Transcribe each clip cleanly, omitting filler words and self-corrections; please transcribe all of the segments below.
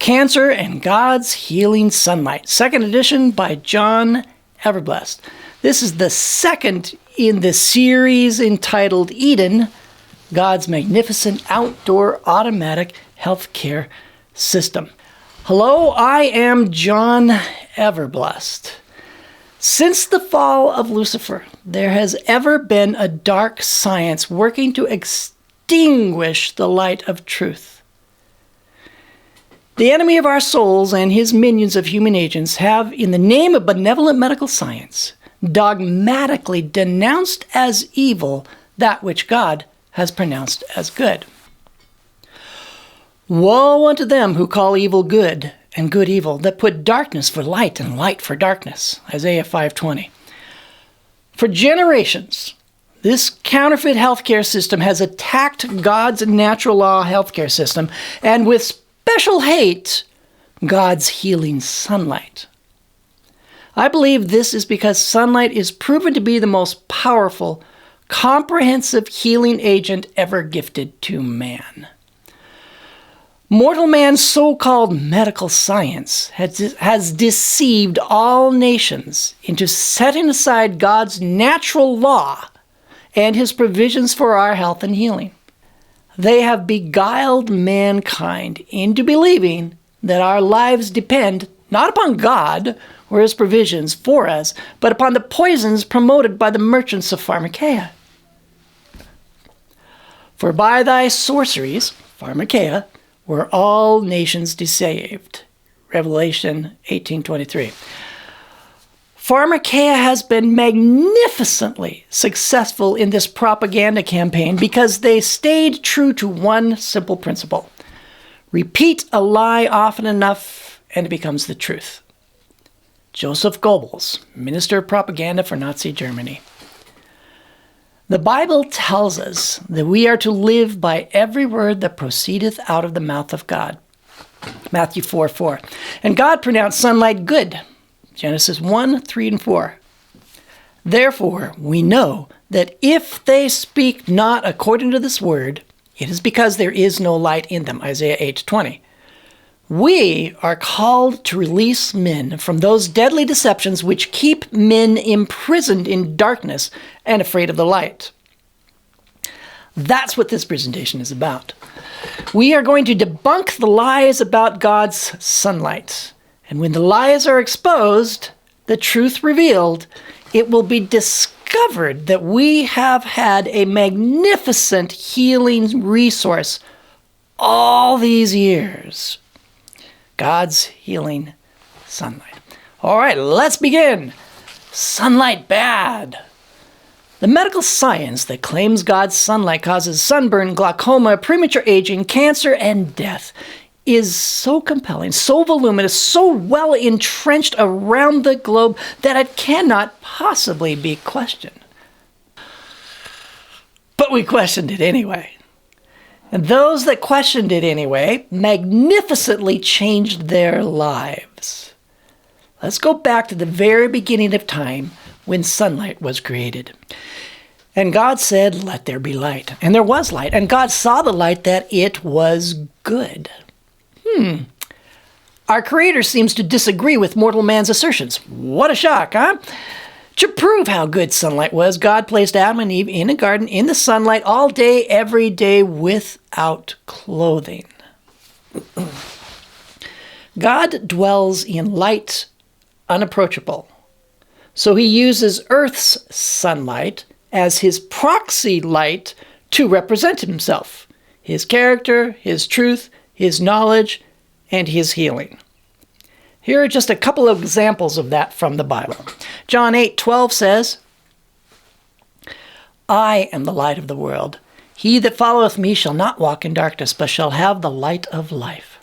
Cancer and God's Healing Sunlight, second edition by John Everblessed. This is the second in the series entitled Eden, God's Magnificent Outdoor Automatic Healthcare System. Hello, I am John Everblessed. Since the fall of Lucifer, there has ever been a dark science working to extinguish the light of truth. The enemy of our souls and his minions of human agents have, in the name of benevolent medical science, dogmatically denounced as evil that which God has pronounced as good. Woe unto them who call evil good and good evil, that put darkness for light and light for darkness. Isaiah 5:20. For generations, this counterfeit healthcare system has attacked God's natural law healthcare system, and with special hate, God's healing sunlight. I believe this is because sunlight is proven to be the most powerful, comprehensive healing agent ever gifted to man. Mortal man's so-called medical science has deceived all nations into setting aside God's natural law and his provisions for our health and healing. They have beguiled mankind into believing that our lives depend not upon God or his provisions for us, but upon the poisons promoted by the merchants of Pharmakeia. For by thy sorceries, Pharmakeia, were all nations deceived. Revelation 18:23. Pharmakeia has been magnificently successful in this propaganda campaign because they stayed true to one simple principle. Repeat a lie often enough and it becomes the truth. Joseph Goebbels, Minister of Propaganda for Nazi Germany. The Bible tells us that we are to live by every word that proceedeth out of the mouth of God. Matthew 4:4. And God pronounced sunlight good. Genesis 1:3 and 4. Therefore, we know that if they speak not according to this word, it is because there is no light in them. Isaiah 8:20. We are called to release men from those deadly deceptions which keep men imprisoned in darkness and afraid of the light. That's what this presentation is about. We are going to debunk the lies about God's sunlight. And when the lies are exposed, the truth revealed, it will be discovered that we have had a magnificent healing resource all these years. God's healing sunlight. All right, let's begin. Sunlight bad. The medical science that claims God's sunlight causes sunburn, glaucoma, premature aging, cancer, and death is so compelling, so voluminous, so well entrenched around the globe that it cannot possibly be questioned. But we questioned it anyway. And those that questioned it anyway magnificently changed their lives. Let's go back to the very beginning of time when sunlight was created. And God said, "Let there be light." And there was light. And God saw the light that it was good. Our Creator seems to disagree with mortal man's assertions. What a shock, huh? To prove how good sunlight was, God placed Adam and Eve in a garden in the sunlight all day, every day, without clothing. God dwells in light unapproachable. So he uses Earth's sunlight as his proxy light to represent himself, his character, his truth, his knowledge, and his healing. Here are just a couple of examples of that from the Bible. John 8:12 says, I am the light of the world. He that followeth me shall not walk in darkness, but shall have the light of life.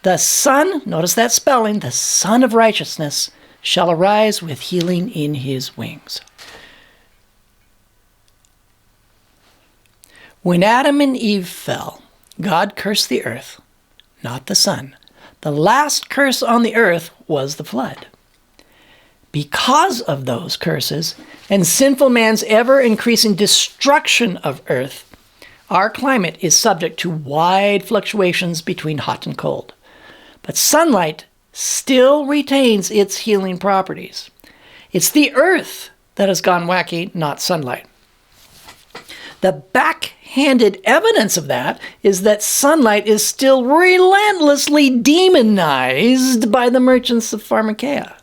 The Son, notice that spelling, the Son of righteousness, shall arise with healing in his wings. When Adam and Eve fell, God cursed the earth, not the sun. The last curse on the earth was the flood. Because of those curses and sinful man's ever-increasing destruction of earth, our climate is subject to wide fluctuations between hot and cold. But sunlight still retains its healing properties. It's the earth that has gone wacky, not sunlight. The backhanded evidence of that is that sunlight is still relentlessly demonized by the merchants of pharmakeia.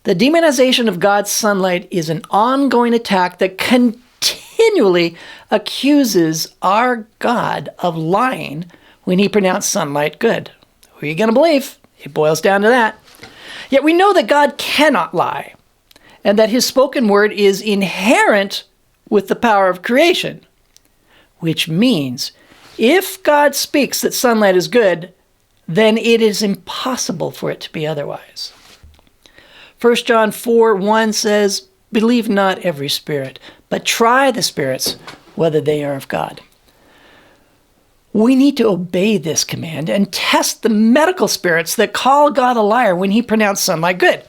The demonization of God's sunlight is an ongoing attack that continually accuses our God of lying when he pronounced sunlight good. Who are you going to believe? It boils down to that. Yet we know that God cannot lie, and that his spoken word is inherent with the power of creation, which means if God speaks that sunlight is good, then it is impossible for it to be otherwise. 1 John 4:1 says, "Believe not every spirit, but try the spirits, whether they are of God." We need to obey this command and test the medical spirits that call God a liar when he pronounced sunlight good.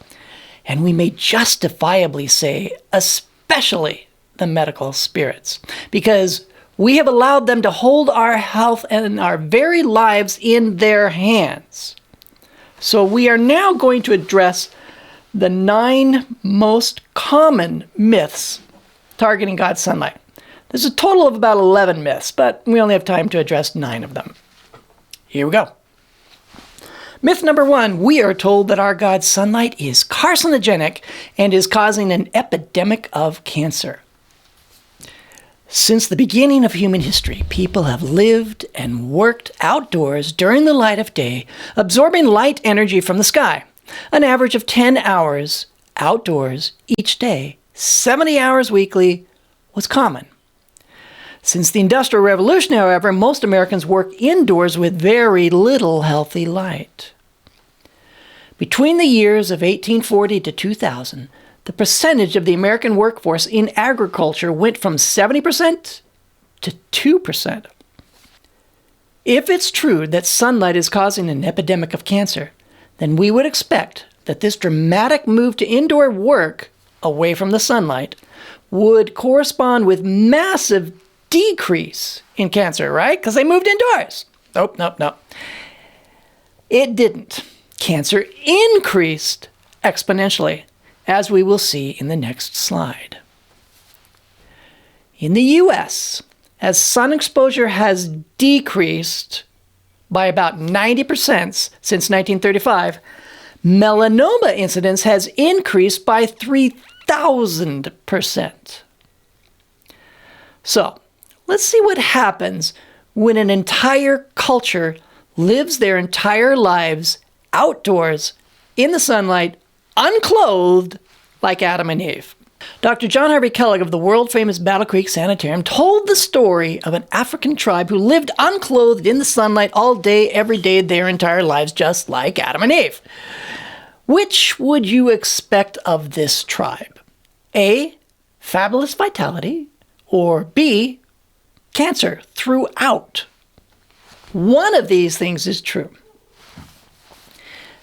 And we may justifiably say, especially the medical spirits, because we have allowed them to hold our health and our very lives in their hands. So we are now going to address the 9 most common myths targeting God's sunlight. There's a total of about 11 myths, but we only have time to address 9 of them. Here we go. Myth number 1, we are told that our God's sunlight is carcinogenic and is causing an epidemic of cancer. Since the beginning of human history, people have lived and worked outdoors during the light of day, absorbing light energy from the sky. An average of 10 hours outdoors each day, 70 hours weekly, was common. Since the Industrial Revolution, however, most Americans work indoors with very little healthy light. Between the years of 1840 to 2000, the percentage of the American workforce in agriculture went from 70% to 2%. If it's true that sunlight is causing an epidemic of cancer, then we would expect that this dramatic move to indoor work away from the sunlight would correspond with massive decrease in cancer, right? Because they moved indoors. Nope. It didn't. Cancer increased exponentially, as we will see in the next slide. In the U.S., as sun exposure has decreased by about 90% since 1935, melanoma incidence has increased by 3,000%. So, let's see what happens when an entire culture lives their entire lives outdoors, in the sunlight, unclothed, like Adam and Eve. Dr. John Harvey Kellogg of the world-famous Battle Creek Sanitarium told the story of an African tribe who lived unclothed in the sunlight all day, every day, their entire lives, just like Adam and Eve. Which would you expect of this tribe? A, fabulous vitality, or B, cancer throughout? One of these things is true.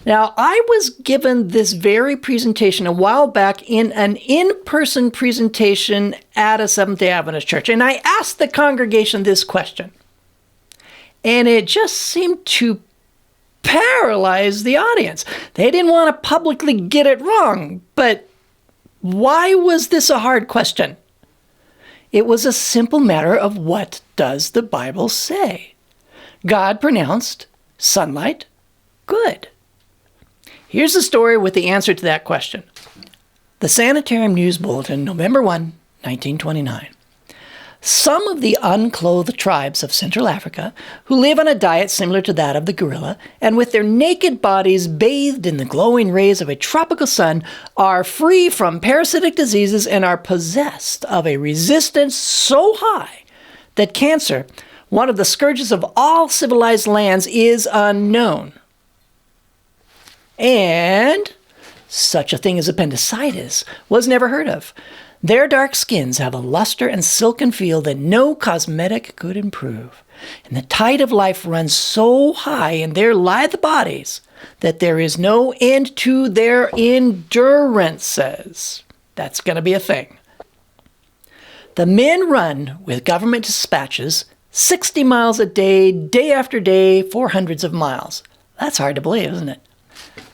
Now, I was given this very presentation a while back in an in-person presentation at a Seventh-day Adventist church, and I asked the congregation this question, and it just seemed to paralyze the audience. They didn't want to publicly get it wrong, but why was this a hard question? It was a simple matter of what does the Bible say? God pronounced sunlight good. Here's the story with the answer to that question. The Sanitarium News Bulletin, November 1, 1929. Some of the unclothed tribes of Central Africa, who live on a diet similar to that of the gorilla, and with their naked bodies bathed in the glowing rays of a tropical sun, are free from parasitic diseases and are possessed of a resistance so high that cancer, one of the scourges of all civilized lands, is unknown. And such a thing as appendicitis was never heard of. Their dark skins have a luster and silken feel that no cosmetic could improve. And the tide of life runs so high in their lithe bodies that there is no end to their endurances. That's going to be a thing. The men run with government dispatches 60 miles a day, day after day, for hundreds of miles. That's hard to believe, isn't it?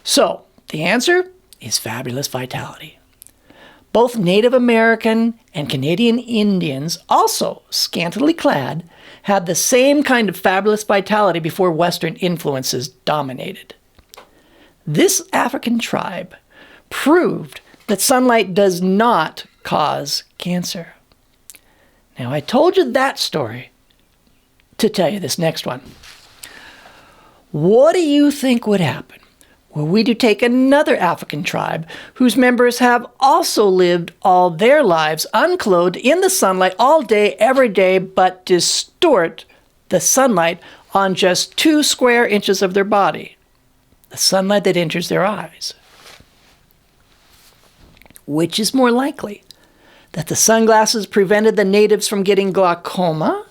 So, the answer is fabulous vitality. Both Native American and Canadian Indians, also scantily clad, had the same kind of fabulous vitality before Western influences dominated. This African tribe proved that sunlight does not cause cancer. Now, I told you that story to tell you this next one. What do you think would happen were we to take another African tribe whose members have also lived all their lives unclothed in the sunlight all day, every day, but distort the sunlight on just 2 square inches of their body, the sunlight that enters their eyes? Which is more likely, that the sunglasses prevented the natives from getting glaucoma,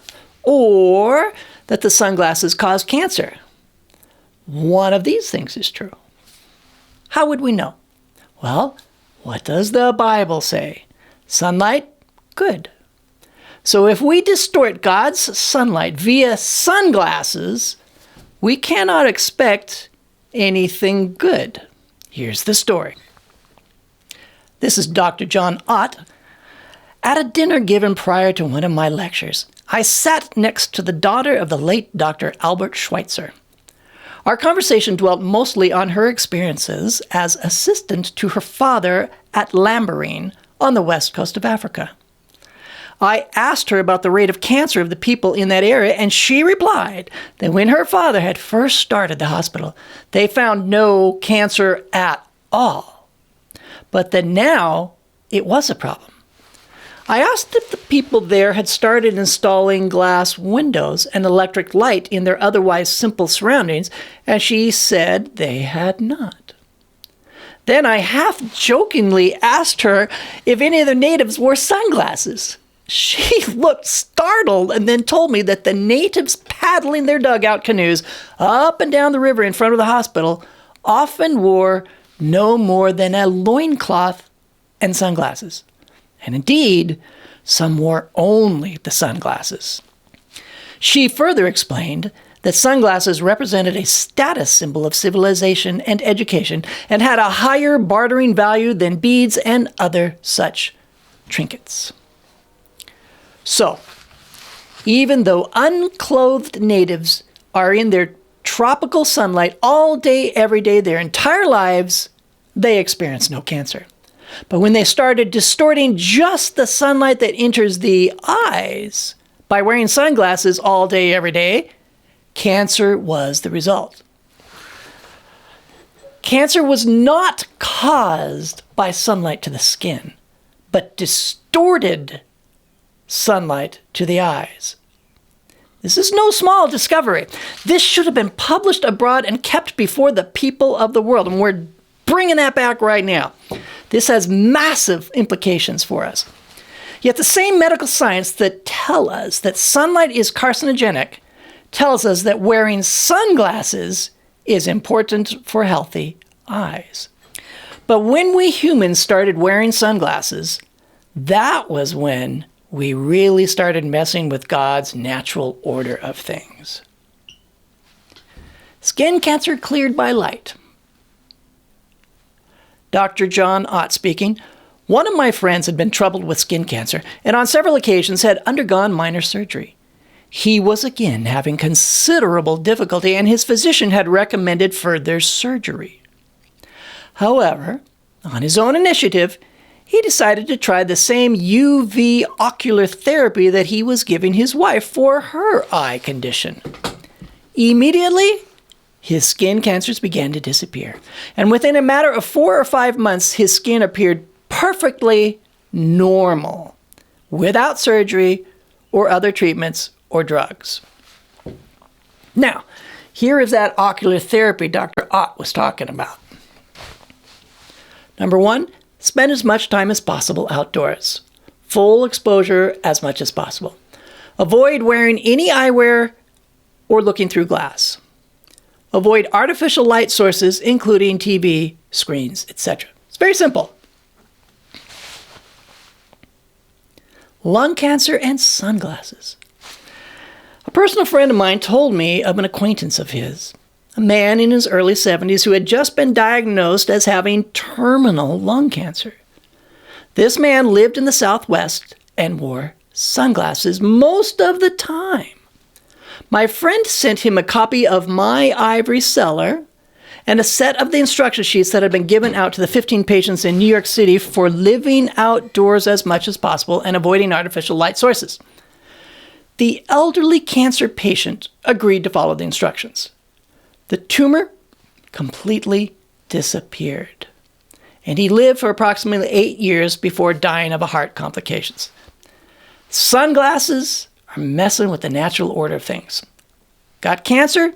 or that the sunglasses caused cancer? One of these things is true. How would we know? Well, what does the Bible say? Sunlight, good. So if we distort God's sunlight via sunglasses, we cannot expect anything good. Here's the story. This is Dr. John Ott. At a dinner given prior to one of my lectures, I sat next to the daughter of the late Dr. Albert Schweitzer. Our conversation dwelt mostly on her experiences as assistant to her father at Lambarene on the west coast of Africa. I asked her about the rate of cancer of the people in that area, and she replied that when her father had first started the hospital, they found no cancer at all, but that now it was a problem. I asked if the people there had started installing glass windows and electric light in their otherwise simple surroundings, and she said they had not. Then I half-jokingly asked her if any of the natives wore sunglasses. She looked startled and then told me that the natives paddling their dugout canoes up and down the river in front of the hospital often wore no more than a loincloth and sunglasses. And indeed, some wore only the sunglasses. She further explained that sunglasses represented a status symbol of civilization and education and had a higher bartering value than beads and other such trinkets. So, even though unclothed natives are in their tropical sunlight all day, every day, their entire lives, they experience no cancer. But when they started distorting just the sunlight that enters the eyes by wearing sunglasses all day, every day, cancer was the result. Cancer was not caused by sunlight to the skin, but distorted sunlight to the eyes. This is no small discovery. This should have been published abroad and kept before the people of the world, and we're bringing that back right now. This has massive implications for us. Yet the same medical science that tell us that sunlight is carcinogenic tells us that wearing sunglasses is important for healthy eyes. But when we humans started wearing sunglasses, that was when we really started messing with God's natural order of things. Skin cancer cleared by light. Dr. John Ott speaking. One of my friends had been troubled with skin cancer and on several occasions had undergone minor surgery. He was again having considerable difficulty and his physician had recommended further surgery. However, on his own initiative, he decided to try the same UV ocular therapy that he was giving his wife for her eye condition. Immediately, his skin cancers began to disappear, and within a matter of 4 or 5 months, his skin appeared perfectly normal, without surgery or other treatments or drugs. Now, here is that ocular therapy Dr. Ott was talking about. Number 1, spend as much time as possible outdoors. Full exposure as much as possible. Avoid wearing any eyewear or looking through glass. Avoid artificial light sources, including TV, screens, etc. It's very simple. Lung cancer and sunglasses. A personal friend of mine told me of an acquaintance of his, a man in his early 70s who had just been diagnosed as having terminal lung cancer. This man lived in the Southwest and wore sunglasses most of the time. My friend sent him a copy of My Ivory Cellar and a set of the instruction sheets that had been given out to the 15 patients in New York City for living outdoors as much as possible and avoiding artificial light sources. The elderly cancer patient agreed to follow the instructions. The tumor completely disappeared, and he lived for approximately 8 years before dying of heart complications. Sunglasses are messing with the natural order of things. Got cancer?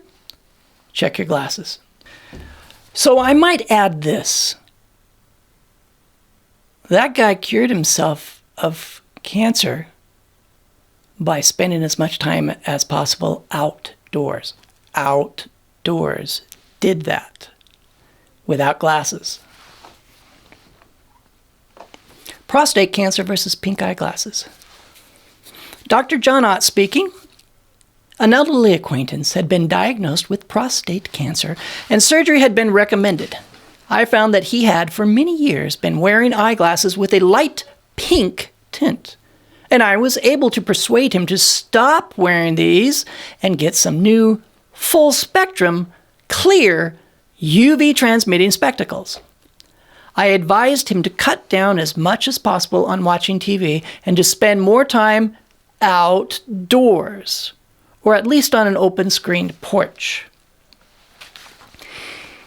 Check your glasses. So I might add this. That guy cured himself of cancer by spending as much time as possible outdoors. Outdoors. Did that without glasses. Prostate cancer versus pink eyeglasses. Dr. John Ott speaking. An elderly acquaintance had been diagnosed with prostate cancer, and surgery had been recommended. I found that he had, for many years, been wearing eyeglasses with a light pink tint, and I was able to persuade him to stop wearing these and get some new, full-spectrum, clear, UV-transmitting spectacles. I advised him to cut down as much as possible on watching TV and to spend more time outdoors, or at least on an open-screened porch.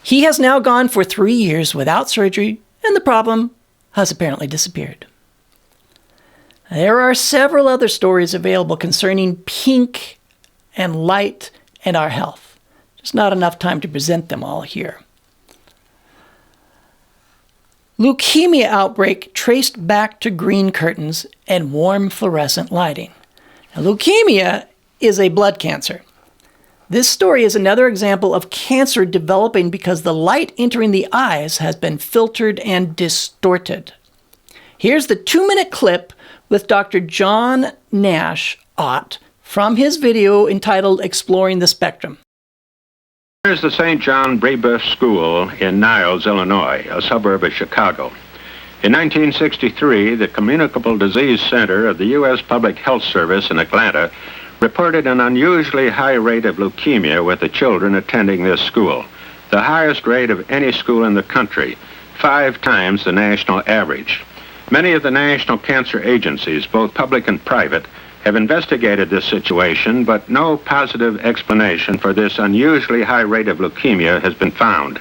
He has now gone for 3 years without surgery, and the problem has apparently disappeared. There are several other stories available concerning pink and light and our health. Just not enough time to present them all here. Leukemia outbreak traced back to green curtains and warm fluorescent lighting. Now, leukemia is a blood cancer. This story is another example of cancer developing because the light entering the eyes has been filtered and distorted. Here's the 2-minute clip with Dr. John Nash Ott from his video entitled Exploring the Spectrum. Here's the St. John Brebeuf School in Niles, Illinois, a suburb of Chicago. In 1963, the Communicable Disease Center of the U.S. Public Health Service in Atlanta reported an unusually high rate of leukemia with the children attending this school, the highest rate of any school in the country, 5 times the national average. Many of the national cancer agencies, both public and private, have investigated this situation, but no positive explanation for this unusually high rate of leukemia has been found.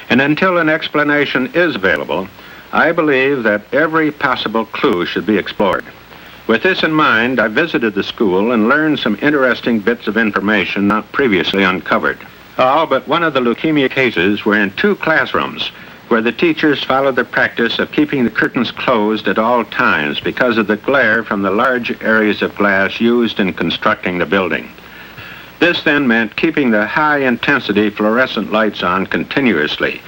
And until an explanation is available, I believe that every possible clue should be explored. With this in mind, I visited the school and learned some interesting bits of information not previously uncovered. All but one of the leukemia cases were in 2 classrooms where the teachers followed the practice of keeping the curtains closed at all times because of the glare from the large areas of glass used in constructing the building. This then meant keeping the high-intensity fluorescent lights on continuously,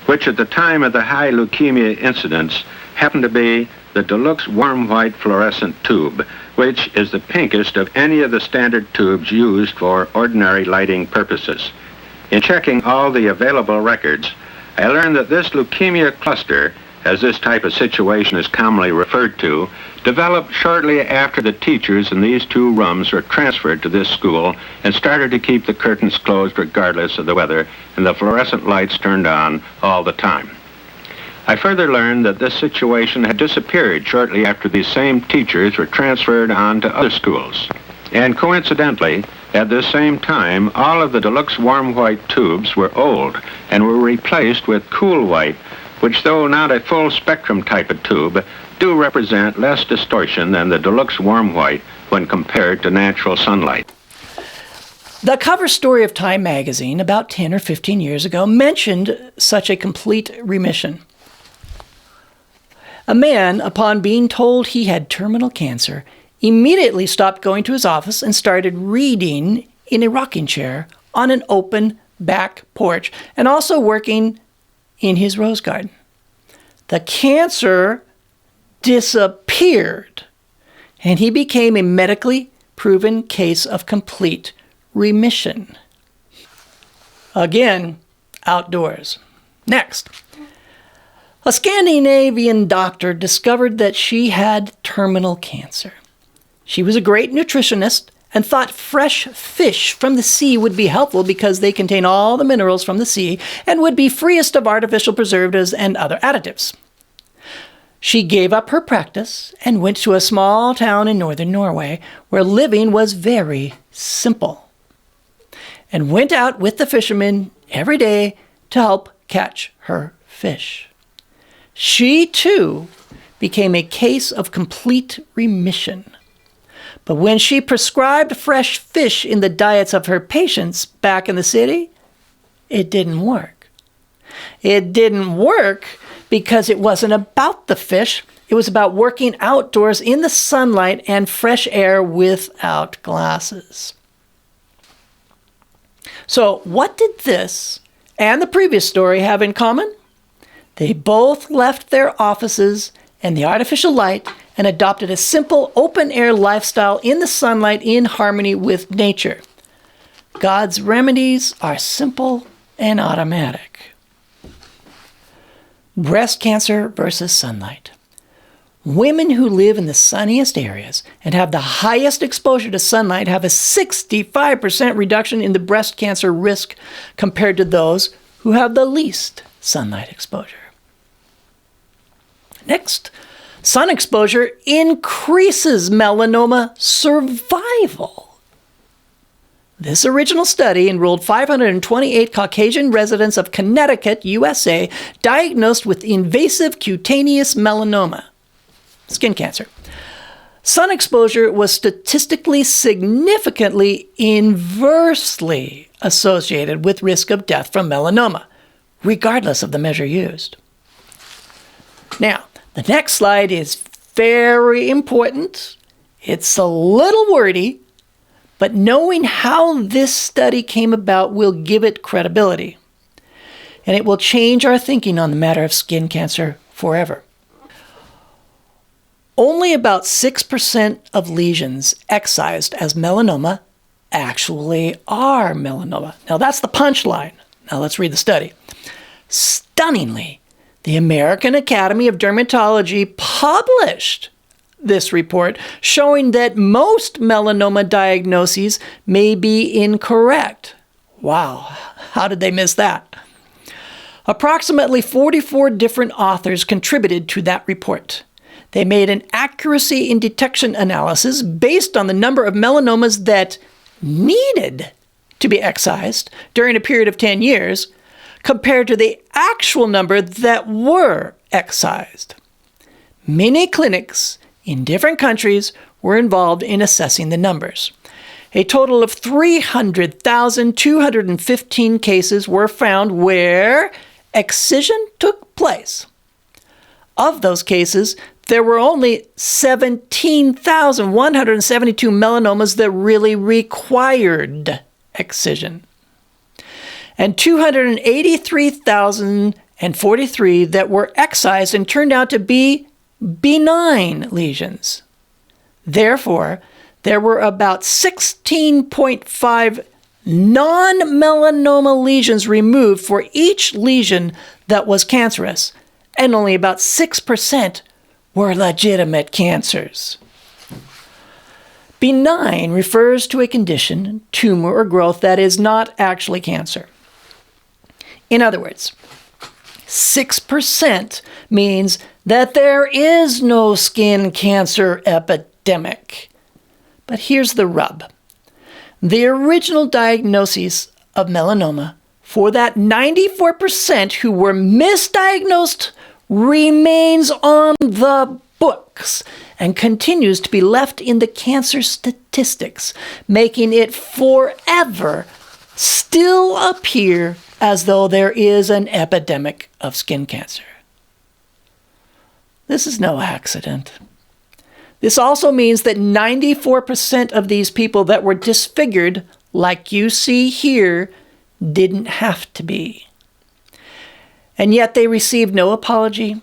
which at the time of the high leukemia incidence happened to be the Deluxe warm white fluorescent tube, which is the pinkest of any of the standard tubes used for ordinary lighting purposes. In checking all the available records, I learned that this leukemia cluster, as this type of situation is commonly referred to, developed shortly after the teachers in these 2 rooms were transferred to this school and started to keep the curtains closed regardless of the weather and the fluorescent lights turned on all the time. I further learned that this situation had disappeared shortly after these same teachers were transferred on to other schools. And coincidentally, at this same time, all of the Deluxe warm white tubes were old and were replaced with cool white, which, though not a full spectrum type of tube, do represent less distortion than the Deluxe warm white when compared to natural sunlight. The cover story of Time magazine about 10 or 15 years ago mentioned such a complete remission. A man, upon being told he had terminal cancer, immediately stopped going to his office and started reading in a rocking chair on an open back porch and also working in his rose garden. The cancer disappeared, and he became a medically proven case of complete remission. Again, outdoors. Next, a Scandinavian doctor discovered that she had terminal cancer. She was a great nutritionist and thought fresh fish from the sea would be helpful because they contain all the minerals from the sea and would be freest of artificial preservatives and other additives. She gave up her practice and went to a small town in northern Norway where living was very simple, and went out with the fishermen every day to help catch her fish. She, too, became a case of complete remission. But when she prescribed fresh fish in the diets of her patients back in the city, it didn't work. It didn't work because it wasn't about the fish. It was about working outdoors in the sunlight and fresh air without glasses. So what did this and the previous story have in common? They both left their offices and the artificial light and adopted a simple open-air lifestyle in the sunlight in harmony with nature. God's remedies are simple and automatic. Breast cancer versus sunlight. Women who live in the sunniest areas and have the highest exposure to sunlight have a 65% reduction in the breast cancer risk compared to those who have the least sunlight exposure. Next, sun exposure increases melanoma survival. This original study enrolled 528 Caucasian residents of Connecticut, USA, diagnosed with invasive cutaneous melanoma, skin cancer. Sun exposure was statistically significantly inversely associated with risk of death from melanoma, regardless of the measure used. Now, the next slide is very important. It's a little wordy, but knowing how this study came about will give it credibility, and it will change our thinking on the matter of skin cancer forever. Only about 6% of lesions excised as melanoma actually are melanoma. Now that's the punchline. Now let's read the study. Stunningly, the American Academy of Dermatology published this report showing that most melanoma diagnoses may be incorrect. Wow, how did they miss that? Approximately 44 different authors contributed to that report. They made an accuracy in detection analysis based on the number of melanomas that needed to be excised during a period of 10 years compared to the actual number that were excised. Many clinics in different countries were involved in assessing the numbers. A total of 300,215 cases were found where excision took place. Of those cases, there were only 17,172 melanomas that really required excision, and 283,043 that were excised and turned out to be benign lesions. Therefore, there were about 16.5 non-melanoma lesions removed for each lesion that was cancerous, and only about 6% were legitimate cancers. Benign refers to a condition, tumor, or growth that is not actually cancer. In other words, 6% means that there is no skin cancer epidemic. But here's the rub. The original diagnosis of melanoma for that 94% who were misdiagnosed remains on the books and continues to be left in the cancer statistics, making it forever still appear as though there is an epidemic of skin cancer. This is no accident. This also means that 94% of these people that were disfigured, like you see here, didn't have to be. And yet they received no apology,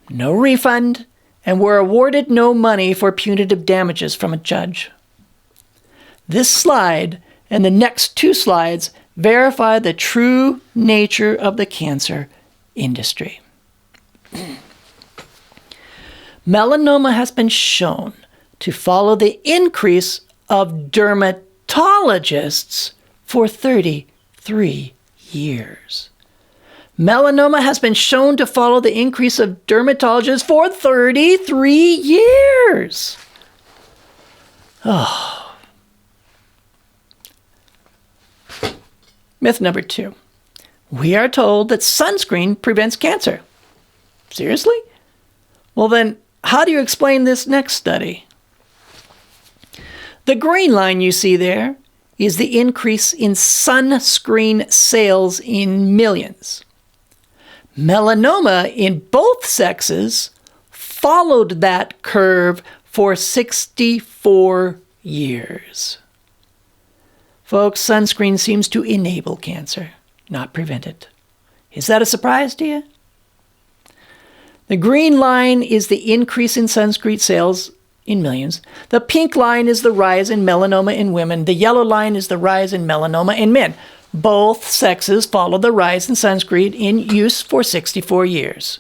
no refund, and were awarded no money for punitive damages from a judge. This slide and the next 2 slides verify the true nature of the cancer industry. Melanoma has been shown to follow the increase of dermatologists for 33 years. Melanoma has been shown to follow the increase of dermatologists for 33 years. Oh. Myth number 2. We are told that sunscreen prevents cancer. Seriously? Well then, how do you explain this next study? The green line you see there is the increase in sunscreen sales in millions. Melanoma in both sexes followed that curve for 64 years. Folks, sunscreen seems to enable cancer, not prevent it. Is that a surprise to you? The green line is the increase in sunscreen sales in millions. The pink line is the rise in melanoma in women. The yellow line is the rise in melanoma in men. Both sexes follow the rise in sunscreen in use for 64 years.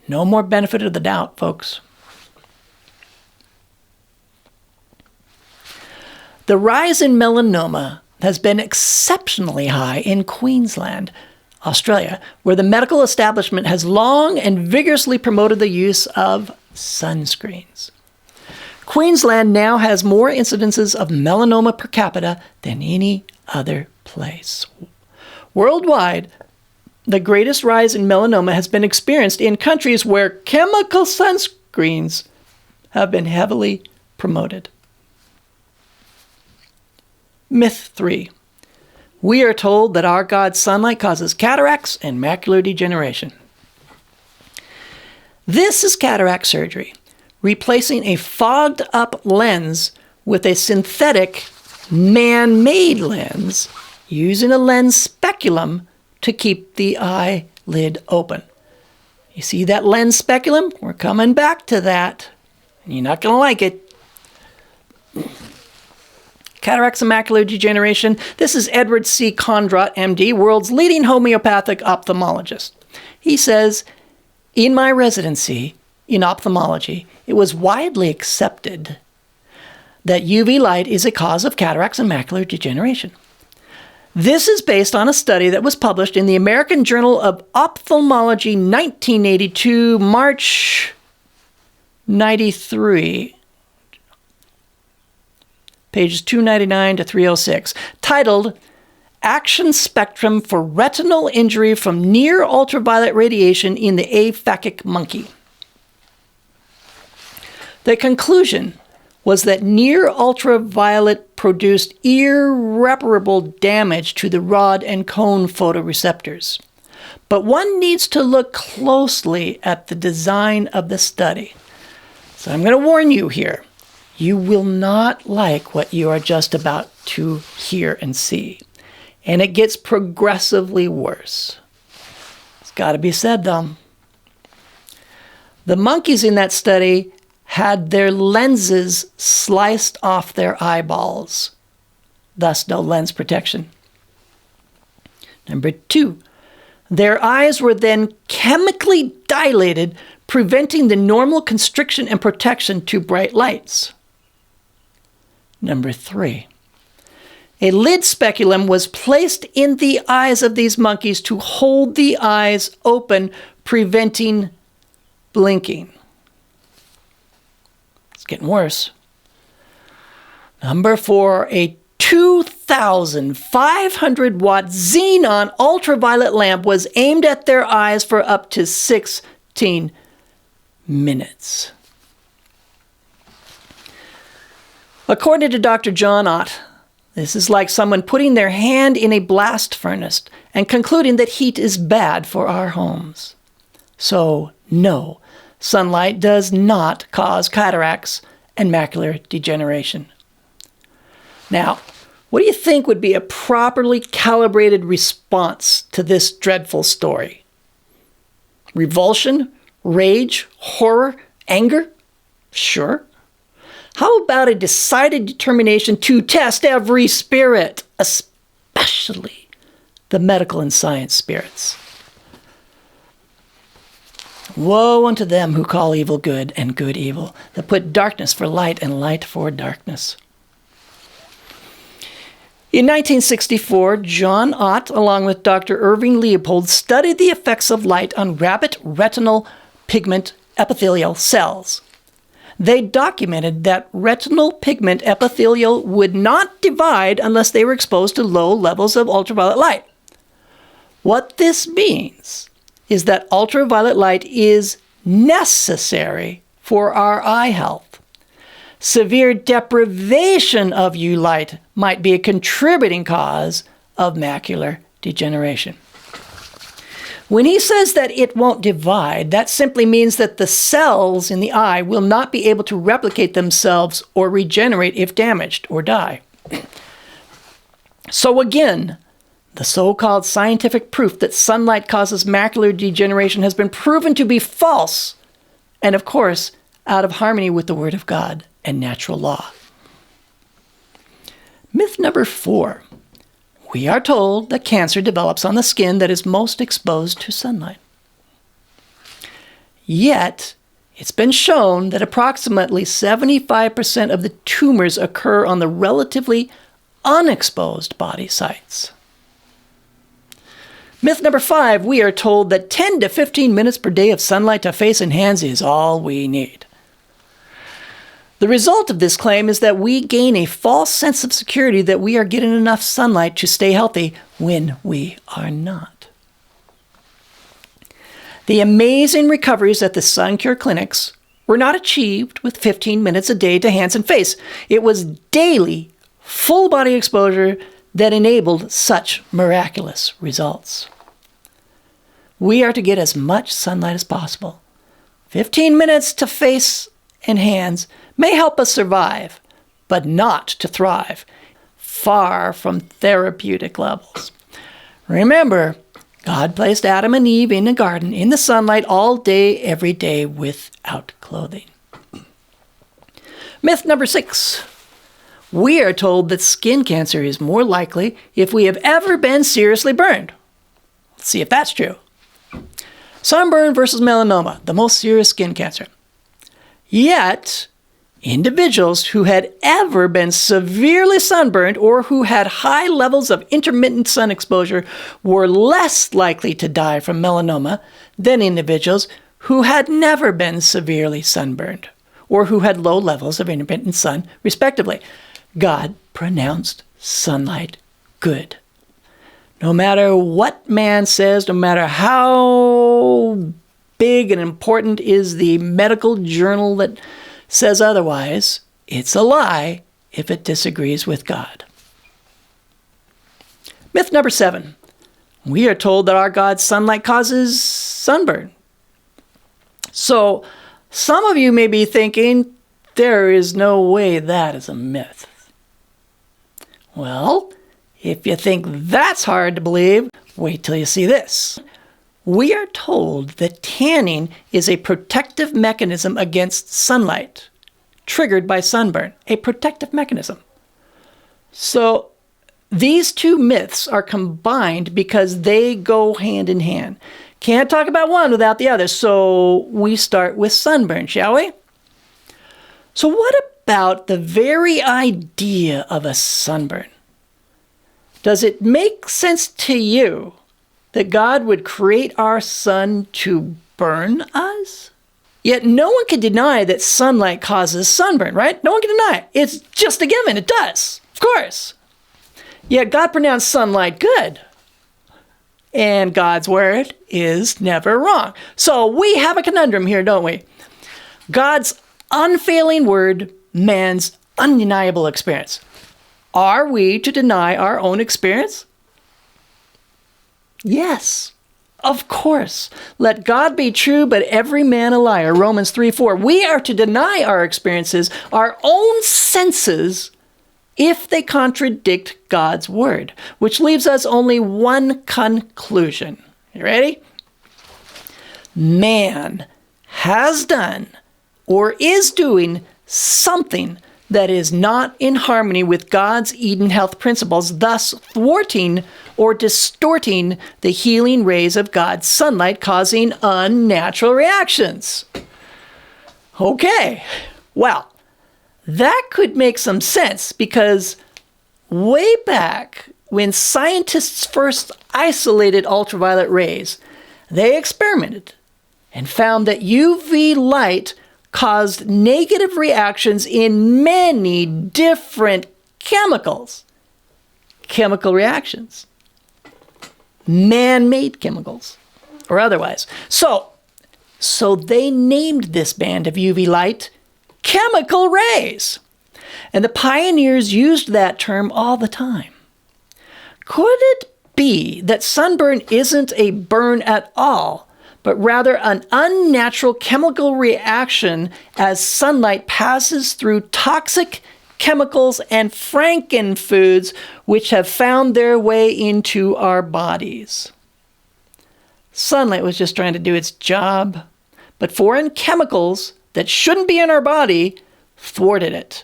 No more benefit of the doubt, folks. The rise in melanoma has been exceptionally high in Queensland, Australia, where the medical establishment has long and vigorously promoted the use of sunscreens. Queensland now has more incidences of melanoma per capita than any other place. Worldwide, the greatest rise in melanoma has been experienced in countries where chemical sunscreens have been heavily promoted. Myth 3. We are told that our God's sunlight causes cataracts and macular degeneration. This is cataract surgery, replacing a fogged-up lens with a synthetic, man-made lens, using a lens speculum to keep the eyelid open. You see that lens speculum? We're coming back to that. You're not going to like it. Cataracts and macular degeneration. This is Edward C. Condrot, MD, world's leading homeopathic ophthalmologist. He says, in my residency in ophthalmology, it was widely accepted that UV light is a cause of cataracts and macular degeneration. This is based on a study that was published in the American Journal of Ophthalmology 1982, March 93. Pages 299 to 306, titled Action Spectrum for Retinal Injury from Near Ultraviolet Radiation in the Aphakic Monkey. The conclusion was that near ultraviolet produced irreparable damage to the rod and cone photoreceptors. But one needs to look closely at the design of the study. So I'm going to warn you here. You will not like what you are just about to hear and see. And it gets progressively worse. It's got to be said, though. The monkeys in that study had their lenses sliced off their eyeballs, thus no lens protection. Number 2, their eyes were then chemically dilated, preventing the normal constriction and protection to bright lights. Number 3, a lid speculum was placed in the eyes of these monkeys to hold the eyes open, preventing blinking. It's getting worse. Number 4, a 2,500 watt xenon ultraviolet lamp was aimed at their eyes for up to 16 minutes. According to Dr. John Ott, this is like someone putting their hand in a blast furnace and concluding that heat is bad for our homes. So, no, sunlight does not cause cataracts and macular degeneration. Now, what do you think would be a properly calibrated response to this dreadful story? Revulsion? Rage? Horror? Anger? Sure. How about a decided determination to test every spirit, especially the medical and science spirits? Woe unto them who call evil good and good evil, that put darkness for light and light for darkness. In 1964, John Ott, along with Dr. Irving Leopold, studied the effects of light on rabbit retinal pigment epithelial cells. They documented that retinal pigment epithelial would not divide unless they were exposed to low levels of ultraviolet light. What this means is that ultraviolet light is necessary for our eye health. Severe deprivation of UV light might be a contributing cause of macular degeneration. When he says that it won't divide, that simply means that the cells in the eye will not be able to replicate themselves or regenerate if damaged or die. So again, the so-called scientific proof that sunlight causes macular degeneration has been proven to be false, and of course, out of harmony with the Word of God and natural law. Myth number 4. We are told that cancer develops on the skin that is most exposed to sunlight. Yet, it's been shown that approximately 75% of the tumors occur on the relatively unexposed body sites. Myth number 5, we are told that 10 to 15 minutes per day of sunlight to face and hands is all we need. The result of this claim is that we gain a false sense of security that we are getting enough sunlight to stay healthy when we are not. The amazing recoveries at the sun cure clinics were not achieved with 15 minutes a day to hands and face. It was daily, full body exposure that enabled such miraculous results. We are to get as much sunlight as possible. 15 minutes to face and hands may help us survive, but not to thrive, far from therapeutic levels. Remember, God placed Adam and Eve in the garden, in the sunlight, all day, every day, without clothing. Myth number 6. We are told that skin cancer is more likely if we have ever been seriously burned. Let's see if that's true. Sunburn versus melanoma, the most serious skin cancer. Yet, individuals who had ever been severely sunburned or who had high levels of intermittent sun exposure were less likely to die from melanoma than individuals who had never been severely sunburned or who had low levels of intermittent sun, respectively. God pronounced sunlight good. No matter what man says, no matter how big and important is the medical journal that says otherwise, it's a lie if it disagrees with God. Myth number 7. We are told that our God's sunlight causes sunburn. So, some of you may be thinking, there is no way that is a myth. Well, if you think that's hard to believe, wait till you see this. We are told that tanning is a protective mechanism against sunlight, triggered by sunburn, a protective mechanism. So these two myths are combined because they go hand in hand. Can't talk about one without the other, so we start with sunburn, shall we? So what about the very idea of a sunburn? Does it make sense to you that God would create our sun to burn us? Yet no one can deny that sunlight causes sunburn, right? No one can deny it. It's just a given. It does, of course. Yet God pronounced sunlight good. And God's word is never wrong. So we have a conundrum here, don't we? God's unfailing word, man's undeniable experience. Are we to deny our own experience? Yes, of course. Let God be true, but every man a liar. Romans 3:4. We are to deny our experiences, our own senses, if they contradict God's word, which leaves us only one conclusion. You ready? Man has done or is doing something that is not in harmony with God's Eden health principles, thus thwarting or distorting the healing rays of God's sunlight, causing unnatural reactions. Okay, well, that could make some sense because way back when scientists first isolated ultraviolet rays, they experimented and found that UV light caused negative reactions in many different chemicals. Chemical reactions. Man-made chemicals, or otherwise. So they named this band of UV light chemical rays. And the pioneers used that term all the time. Could it be that sunburn isn't a burn at all, but rather an unnatural chemical reaction as sunlight passes through toxic chemicals and frankenfoods which have found their way into our bodies? Sunlight was just trying to do its job, but foreign chemicals that shouldn't be in our body thwarted it.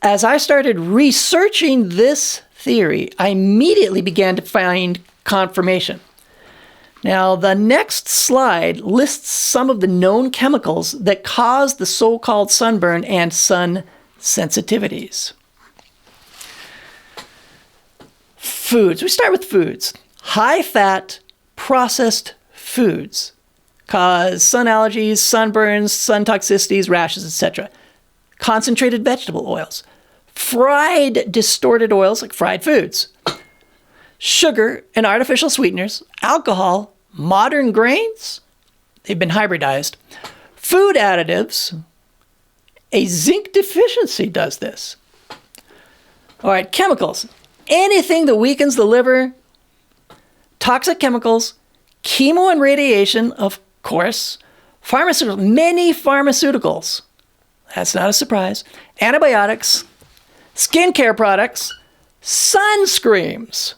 As I started researching this theory, I immediately began to find confirmation. Now, the next slide lists some of the known chemicals that cause the so-called sunburn and sun sensitivities. Foods. We start with foods. High-fat, processed foods cause sun allergies, sunburns, sun toxicities, rashes, etc. Concentrated vegetable oils. Fried, distorted oils like fried foods. Sugar and artificial sweeteners, alcohol, modern grains, they've been hybridized. Food additives, a zinc deficiency does this. All right, chemicals. Anything that weakens the liver, toxic chemicals, chemo and radiation, of course, pharmaceuticals, many pharmaceuticals. That's not a surprise. Antibiotics, skincare products, sunscreens.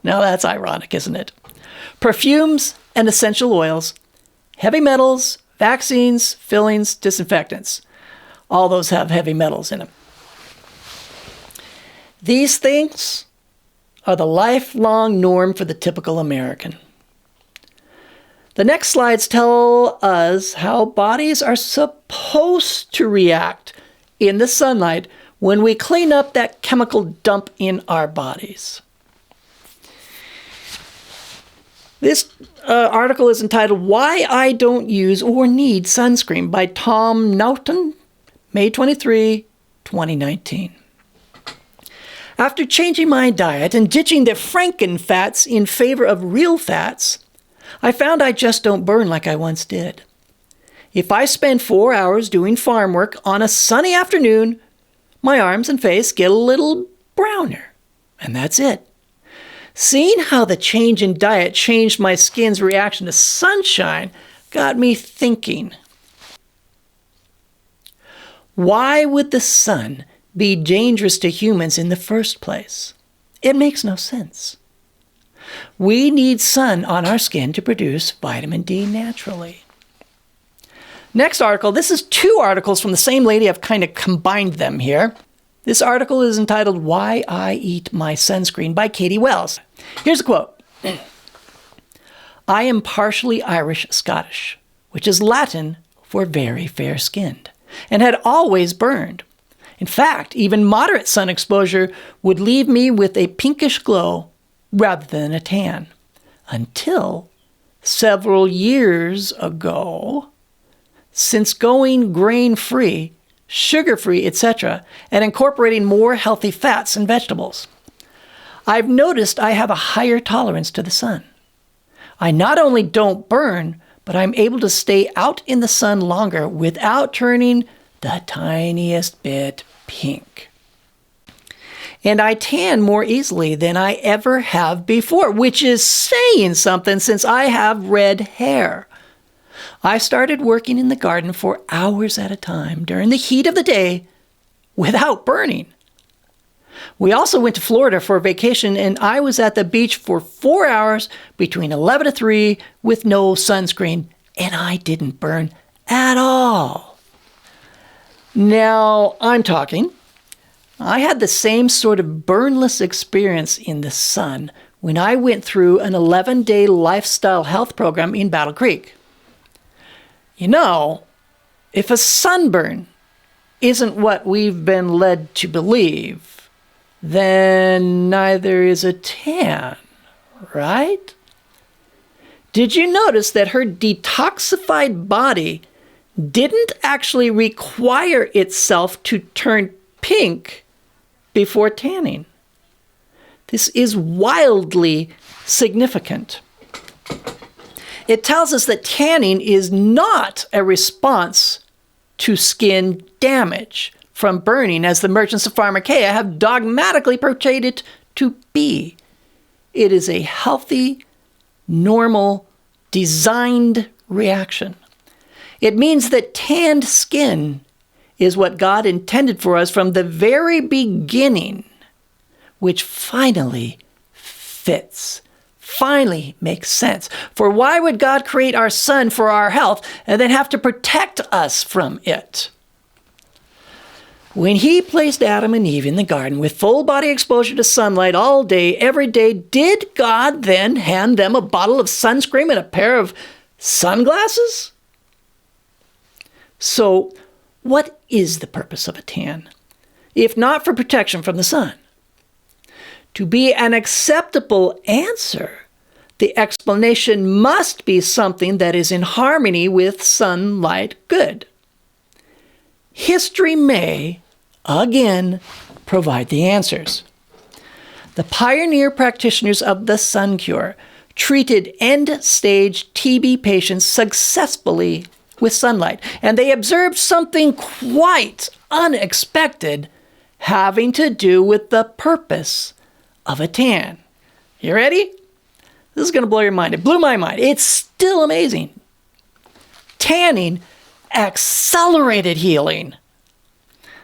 Now that's ironic, isn't it? Perfumes and essential oils, heavy metals, vaccines, fillings, disinfectants. All those have heavy metals in them. These things are the lifelong norm for the typical American. The next slides tell us how bodies are supposed to react in the sunlight when we clean up that chemical dump in our bodies. This article is entitled Why I Don't Use or Need Sunscreen by Tom Naughton, May 23, 2019. After changing my diet and ditching the frankenfats in favor of real fats, I found I just don't burn like I once did. If I spend 4 hours doing farm work on a sunny afternoon, my arms and face get a little browner, and that's it. Seeing how the change in diet changed my skin's reaction to sunshine got me thinking. Why would the sun be dangerous to humans in the first place? It makes no sense. We need sun on our skin to produce vitamin D naturally. Next article, this is 2 articles from the same lady. I've kind of combined them here. This article is entitled Why I Eat My Sunscreen by Katie Wells. Here's a quote. I am partially Irish-Scottish, which is Latin for very fair-skinned, and had always burned. In fact, even moderate sun exposure would leave me with a pinkish glow rather than a tan, until several years ago, since going grain-free, sugar-free, etc., and incorporating more healthy fats and vegetables, I've noticed I have a higher tolerance to the sun. I not only don't burn, but I'm able to stay out in the sun longer without turning the tiniest bit pink. And I tan more easily than I ever have before, which is saying something since I have red hair. I started working in the garden for hours at a time during the heat of the day without burning. We also went to Florida for a vacation, and I was at the beach for 4 hours between 11 to 3 with no sunscreen, and I didn't burn at all. Now, I'm talking. I had the same sort of burnless experience in the sun when I went through an 11-day lifestyle health program in Battle Creek. You know, if a sunburn isn't what we've been led to believe, then neither is a tan, right? Did you notice that her detoxified body didn't actually require itself to turn pink before tanning? This is wildly significant. It tells us that tanning is not a response to skin damage from burning, as the merchants of pharmakeia have dogmatically portrayed it to be. It is a healthy, normal, designed reaction. It means that tanned skin is what God intended for us from the very beginning, which finally fits, finally makes sense. For why would God create our sun for our health and then have to protect us from it? When he placed Adam and Eve in the garden with full body exposure to sunlight all day, every day, did God then hand them a bottle of sunscreen and a pair of sunglasses? So, what is the purpose of a tan, if not for protection from the sun? To be an acceptable answer, the explanation must be something that is in harmony with sunlight good. History may, again, provide the answers. The pioneer practitioners of the sun cure treated end-stage TB patients successfully with sunlight, and they observed something quite unexpected having to do with the purpose of a tan. You ready? This is going to blow your mind. It blew my mind. It's still amazing. Tanning accelerated healing.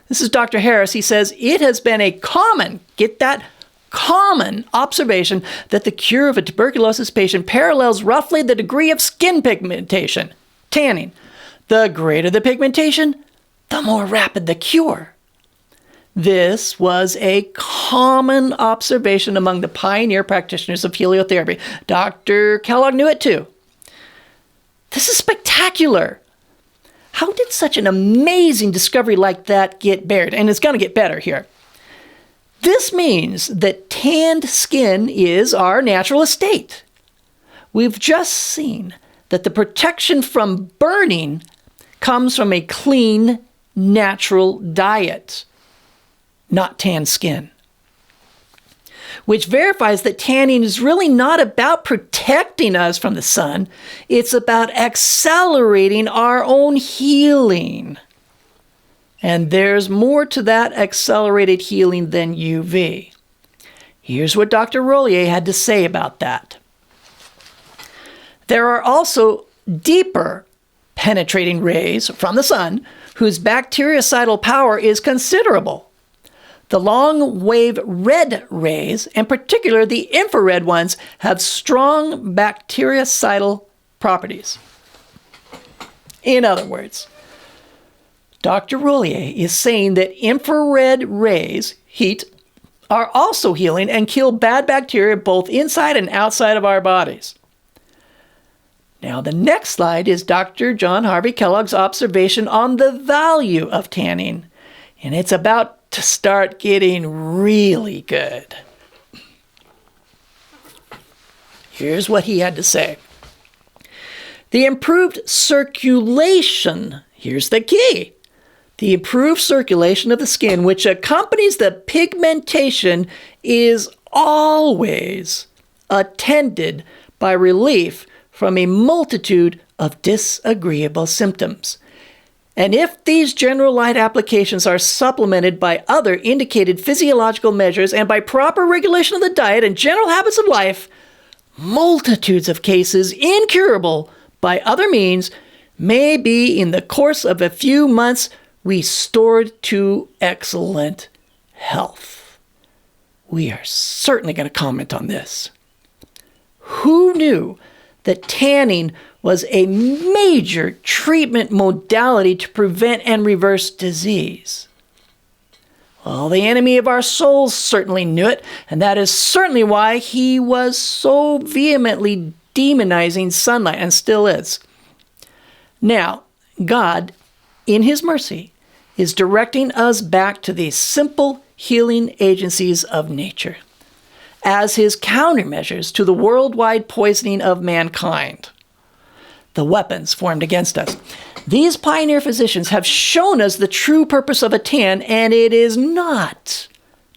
This is Dr. Harris. He says, it has been a common, get that, common observation that the cure of a tuberculosis patient parallels roughly the degree of skin pigmentation, tanning. The greater the pigmentation, the more rapid the cure. This was a common observation among the pioneer practitioners of heliotherapy. Dr. Kellogg knew it too. This is spectacular. How did such an amazing discovery like that get buried? And it's going to get better here. This means that tanned skin is our natural estate. We've just seen that the protection from burning comes from a clean, natural diet, not tanned skin, which verifies that tanning is really not about protecting us from the sun. It's about accelerating our own healing. And there's more to that accelerated healing than UV. Here's what Dr. Rollier had to say about that. There are also deeper penetrating rays from the sun whose bactericidal power is considerable. The long-wave red rays, in particular the infrared ones, have strong bactericidal properties. In other words, Dr. Rollier is saying that infrared rays, heat, are also healing and kill bad bacteria both inside and outside of our bodies. Now, the next slide is Dr. John Harvey Kellogg's observation on the value of tanning, and it's about to start getting really good. Here's what he had to say. The improved circulation, here's the key, the improved circulation of the skin, which accompanies the pigmentation, is always attended by relief from a multitude of disagreeable symptoms. And if these general light applications are supplemented by other indicated physiological measures and by proper regulation of the diet and general habits of life, multitudes of cases incurable by other means may be, in the course of a few months, restored to excellent health. We are certainly going to comment on this. Who knew that tanning was a major treatment modality to prevent and reverse disease. Well, the enemy of our souls certainly knew it, and that is certainly why he was so vehemently demonizing sunlight, and still is. Now, God, in his mercy, is directing us back to the simple healing agencies of nature as his countermeasures to the worldwide poisoning of mankind, the weapons formed against us. These pioneer physicians have shown us the true purpose of a tan, and it is not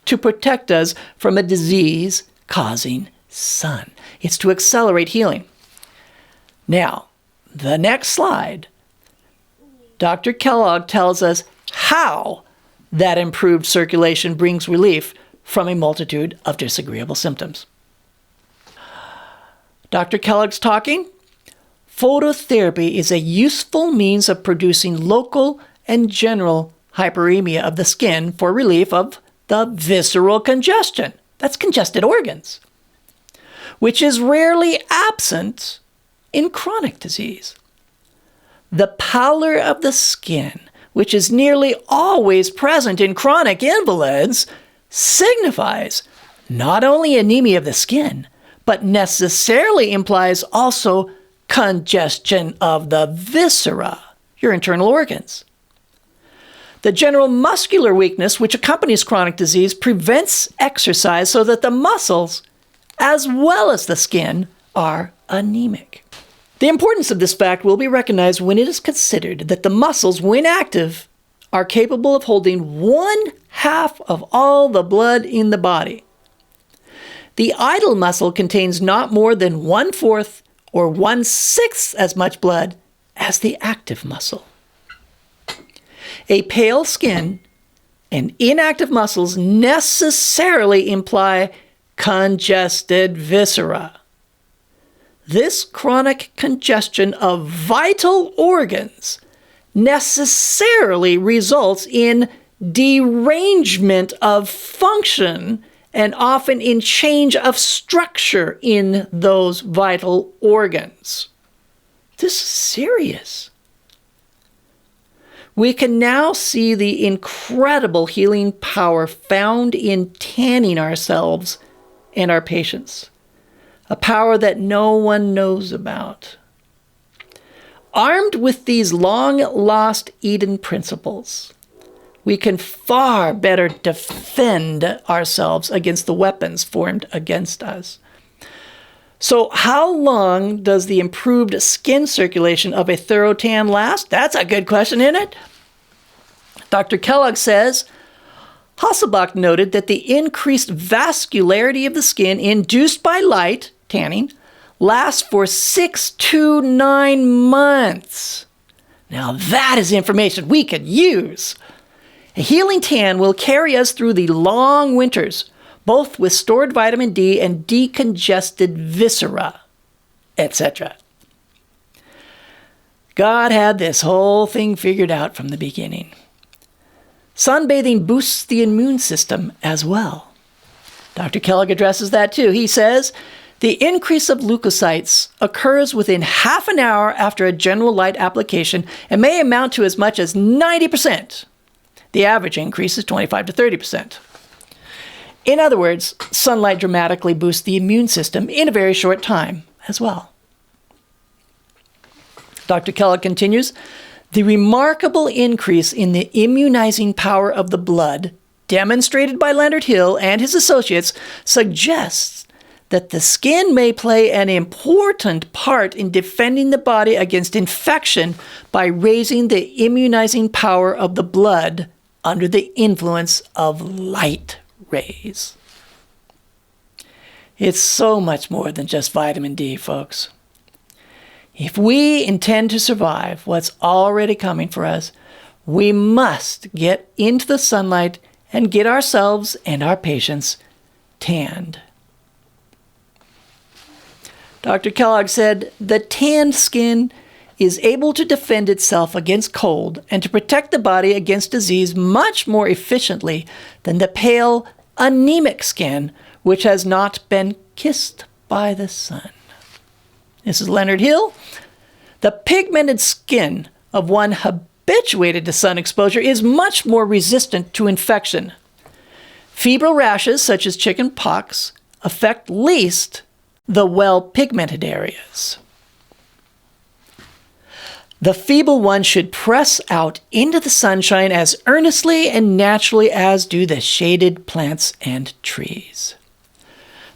to protect us from a disease-causing sun. It's to accelerate healing. Now, the next slide, Dr. Kellogg tells us how that improved circulation brings relief from a multitude of disagreeable symptoms. Dr. Kellogg's talking. Phototherapy is a useful means of producing local and general hyperemia of the skin for relief of the visceral congestion. That's congested organs, which is rarely absent in chronic disease. The pallor of the skin, which is nearly always present in chronic invalids, signifies not only anemia of the skin, but necessarily implies also congestion of the viscera, your internal organs. The general muscular weakness which accompanies chronic disease prevents exercise so that the muscles, as well as the skin, are anemic. The importance of this fact will be recognized when it is considered that the muscles, when active, are capable of holding 1/2 of all the blood in the body. The idle muscle contains not more than 1/4 or 1/6 as much blood as the active muscle. A pale skin and inactive muscles necessarily imply congested viscera. This chronic congestion of vital organs necessarily results in derangement of function and often in change of structure in those vital organs. This is serious. We can now see the incredible healing power found in tanning ourselves and our patients, a power that no one knows about. Armed with these long-lost Eden principles, we can far better defend ourselves against the weapons formed against us. So how long does the improved skin circulation of a thorough tan last? That's a good question, isn't it? Dr. Kellogg says, Hasselbach noted that the increased vascularity of the skin induced by light, tanning, lasts for 6 to 9 months. Now that is information we could use. A healing tan will carry us through the long winters, both with stored vitamin D and decongested viscera, etc. God had this whole thing figured out from the beginning. Sunbathing boosts the immune system as well. Dr. Kellogg addresses that too. He says, the increase of leukocytes occurs within half an hour after a general light application and may amount to as much as 90%. The average increase is 25 to 30%. In other words, sunlight dramatically boosts the immune system in a very short time as well. Dr. Kellogg continues, the remarkable increase in the immunizing power of the blood demonstrated by Leonard Hill and his associates suggests that the skin may play an important part in defending the body against infection by raising the immunizing power of the blood under the influence of light rays. It's so much more than just vitamin D, folks. If we intend to survive what's already coming for us, we must get into the sunlight and get ourselves and our patients tanned. Dr. Kellogg said, the tanned skin is able to defend itself against cold and to protect the body against disease much more efficiently than the pale, anemic skin which has not been kissed by the sun. This is Leonard Hill. The pigmented skin of one habituated to sun exposure is much more resistant to infection. Febrile rashes, such as chicken pox, affect least the well-pigmented areas. The feeble one should press out into the sunshine as earnestly and naturally as do the shaded plants and trees.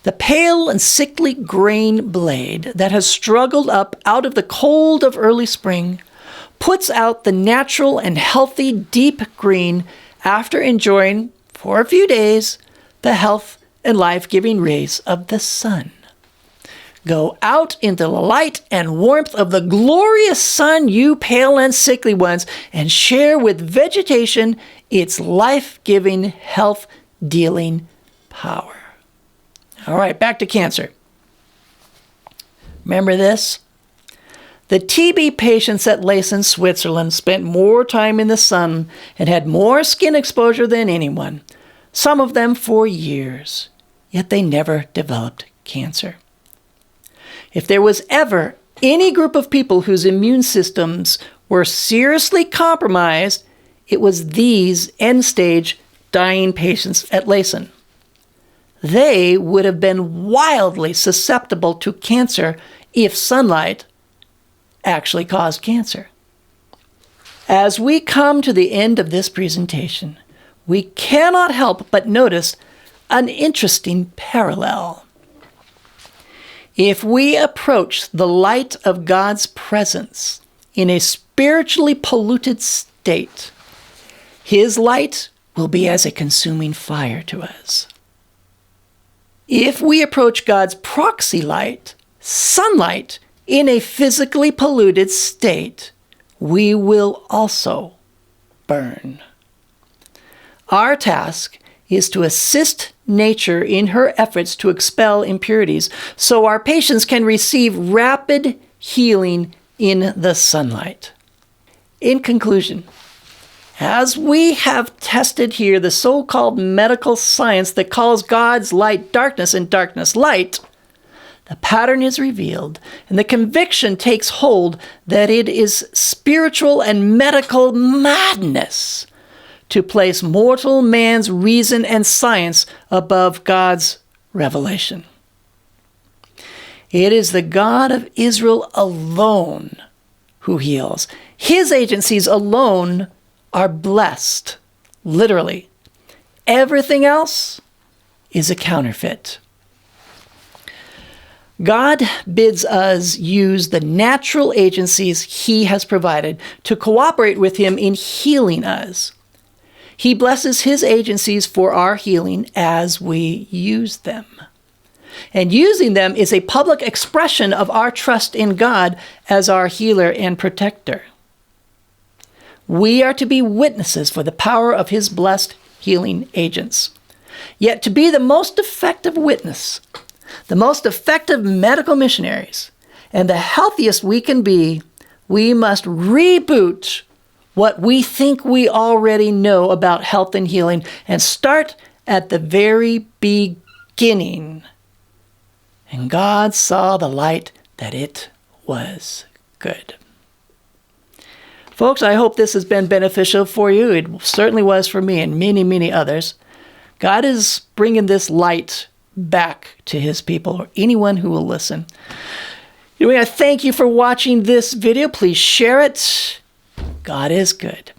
The pale and sickly grain blade that has struggled up out of the cold of early spring puts out the natural and healthy deep green after enjoying, for a few days, the health and life-giving rays of the sun. Go out into the light and warmth of the glorious sun, you pale and sickly ones, and share with vegetation its life-giving, health-dealing power. All right, back to cancer. Remember this? The TB patients at Leysen, Switzerland spent more time in the sun and had more skin exposure than anyone, some of them for years, yet they never developed cancer. If there was ever any group of people whose immune systems were seriously compromised, it was these end-stage dying patients at Leysen. They would have been wildly susceptible to cancer if sunlight actually caused cancer. As we come to the end of this presentation, we cannot help but notice an interesting parallel. If we approach the light of God's presence in a spiritually polluted state, His light will be as a consuming fire to us. If we approach God's proxy light, sunlight, in a physically polluted state, we will also burn. Our task is to assist nature in her efforts to expel impurities so our patients can receive rapid healing in the sunlight. In conclusion, as we have tested here the so-called medical science that calls God's light darkness and darkness light, the pattern is revealed and the conviction takes hold that it is spiritual and medical madness to place mortal man's reason and science above God's revelation. It is the God of Israel alone who heals. His agencies alone are blessed, literally. Everything else is a counterfeit. God bids us use the natural agencies He has provided to cooperate with Him in healing us. He blesses His agencies for our healing as we use them. And using them is a public expression of our trust in God as our healer and protector. We are to be witnesses for the power of His blessed healing agents. Yet to be the most effective witness, the most effective medical missionaries, and the healthiest we can be, we must reboot what we think we already know about health and healing and start at the very beginning. And God saw the light that it was good. Folks, I hope this has been beneficial for you. It certainly was for me and many, many others. God is bringing this light back to His people or anyone who will listen. Anyway, I thank you for watching this video. Please share it. God is good.